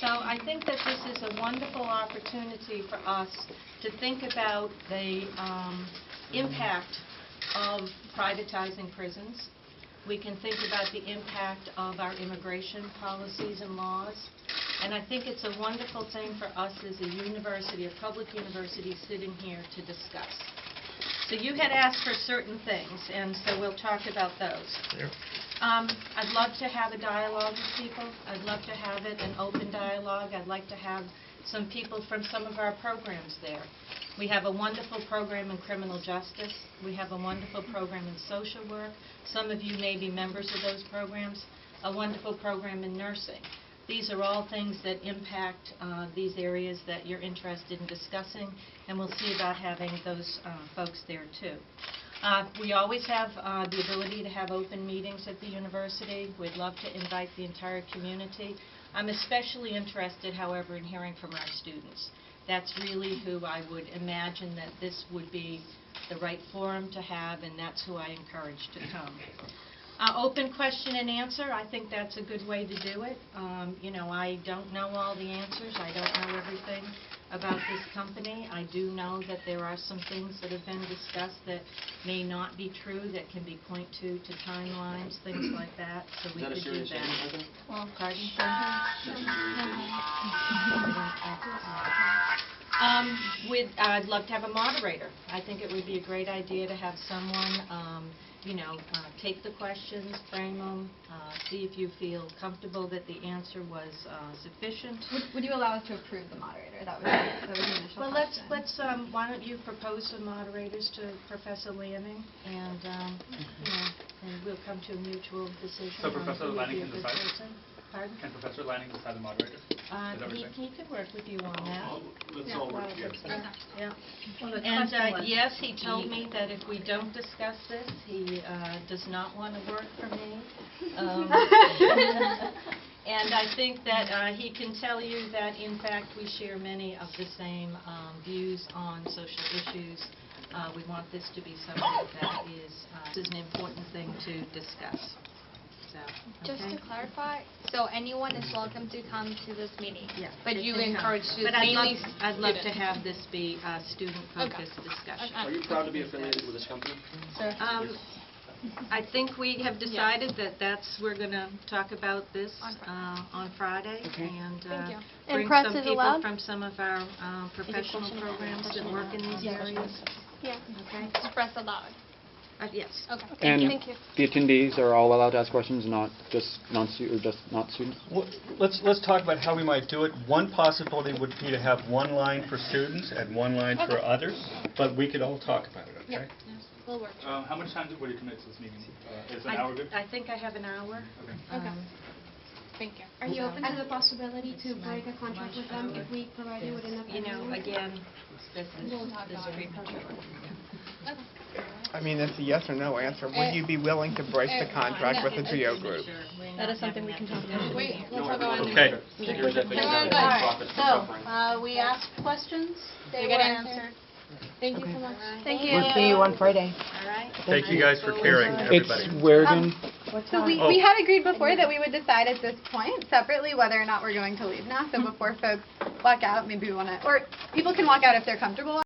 So I think that this is a wonderful opportunity for us to think about the impact of privatizing prisons. We can think about the impact of our immigration policies and laws. And I think it's a wonderful thing for us as a university, a public university, sitting here to discuss. So you had asked for certain things, and so we'll talk about those. Yep. I'd love to have a dialogue with people. I'd love to have it an open dialogue. I'd like to have some people from some of our programs there. We have a wonderful program in criminal justice. We have a wonderful program in social work. Some of you may be members of those programs. A wonderful program in nursing. These are all things that impact these areas that you're interested in discussing, and we'll see about having those folks there too. We always have the ability to have open meetings at the university. We'd love to invite the entire community. I'm especially interested, however, in hearing from our students. That's really who I would imagine that this would be the right forum to have, and that's who I encourage to come. Open question and answer, I think that's a good way to do it. You know, I don't know all the answers. I don't know everything about this company. I do know that there are some things that have been discussed that may not be true, that can be pointed to timelines, things like that. So we could do that. Well, pardon? I'd love to have a moderator. I think it would be a great idea to have someone, you know, take the questions, frame them, see if you feel comfortable that the answer was sufficient. Would you allow us to approve the moderator? That was the initial Well, question. let's why don't you propose some moderators to Professor Lanning, and you know, and we'll come to a mutual decision. So Professor Lanning can decide? Pardon? Can Professor Lanning decide the moderator? He could work with you on that. Let's all work together. Yeah. And yes, he told me that if we don't discuss this, he does not want to work for me. And I think that he can tell you that, in fact, we share many of the same views on social issues. We want this to be something that is an important thing to discuss. So, okay. Just to clarify, so anyone is welcome to come to this meeting? Yeah. But you encourage to But mainly I'd love to students. have this be a student-focused discussion. Are you proud to be affiliated with this company? Sir. I think we have decided that we're going to talk about this on Friday, and Thank you. bring And press some is people allowed? from some of our professional programs that work in these areas. Yeah. Okay? Press allowed. Yes. Okay. And Thank you. the attendees are all allowed to ask questions, not just not students? Well, let's talk about how we might do it. One possibility would be to have one line for students and one line for others, but we could all talk about it, okay? Will work. How much time would you commit to this meeting? Is an hour good? I think I have an hour. Okay. Okay. Thank you. Are you open to the possibility to break a contract with them if we provide you with enough You know, evidence? again, this We'll talk is about it. premature. I mean, it's a yes or no answer. Would you be willing to break the contract with the GEO Group? That is something we can talk about. Wait, we'll talk about it. Okay. So, we asked questions. They were answered. Thank you so much. Thank you. We'll see you on Friday. All right. Thank you guys for caring, everybody. It's where again? So we had agreed before that we would decide at this point separately whether or not we're going to leave now. So before folks walk out, maybe we want to, or people can walk out if they're comfortable.